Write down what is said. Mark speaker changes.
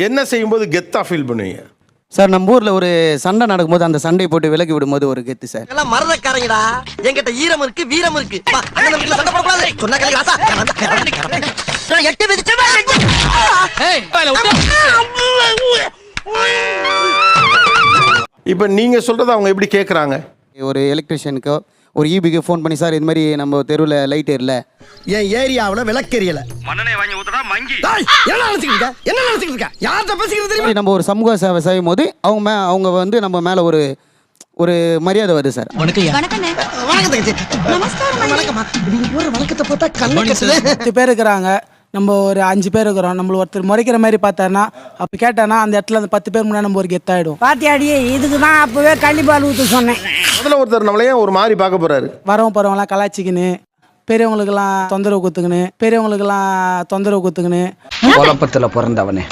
Speaker 1: என்ன செய்யும்போது கெத்தாக ஃபீல் பண்ணுவீங்க?
Speaker 2: சார் நம்ம ஊரில் ஒரு சண்டை நடக்கும்போது அந்த சண்டையை போட்டு விலக்கி விடும்போது ஒரு கெத்து சார்.
Speaker 3: எல்லாம் மறந்தக்காரங்கடா, என்கிட்ட ஈரம் இருக்கு வீரம் இருக்கு. சண்டை போடக்கூடாது சொன்னா கேளு ராசா. நான் எட்டு மிதிச்சேன்.
Speaker 1: இப்போ நீங்கள் சொல்கிறத அவங்க எப்படி கேட்குறாங்க?
Speaker 2: ஒரு எலக்ட்ரிஷியனுக்கோ ஒரு ஈபிக்கு ஃபோன் பண்ணி, சார் இது மாதிரி நம்ம தெருவில் லைட் எரியல,
Speaker 3: என் ஏரியாவில் விளக்கெரியல,
Speaker 4: மண்ணெண்ணெய் வாங்கி ஊத்துறா மங்கி.
Speaker 3: என்ன நினைச்சுக்கிட்டு இருக்க? யார்கிட்ட பேசிக்கிறது தெரியுமா?
Speaker 2: நம்ம ஒரு சமூக சேவை செய்யும் போது அவங்க வந்து நம்ம மேலே ஒரு மரியாதை வருது சார்.
Speaker 3: வணக்கம் தங்கச்சி. வணக்கம்மா. நீங்க போற வணக்கத்தை பார்த்தா கண்ணு கட்டுது.
Speaker 5: 10 பேர் இருக்கிறாங்க, நம்ம ஒரு 5 பேர் இருக்கிறோம். நம்மள ஒருத்தர் முறைக்கிற மாதிரி பார்த்தாருன்னா, அப்போ கேட்டானா அந்த இடத்துல அந்த 10 பேர் முன்னாடி நம்ம ஒரு கெத்தாயிடும்.
Speaker 6: பாத்தியாடி, இதுக்கு தான் அப்பவே கள்ளிப்பால் ஊற்ற சொன்னேன்.
Speaker 1: முதல்ல ஒருத்தர் நம்மளையே ஒரு மாதிரி பார்க்க போகிறாரு.
Speaker 5: வரவங்க போகிறவங்களாம் கலாச்சிக்கின்னு, பெரியவங்களுக்கெல்லாம் தொந்தரவு கொடுத்துக்கின்னு,
Speaker 7: குழப்பத்தில் பிறந்தவனே.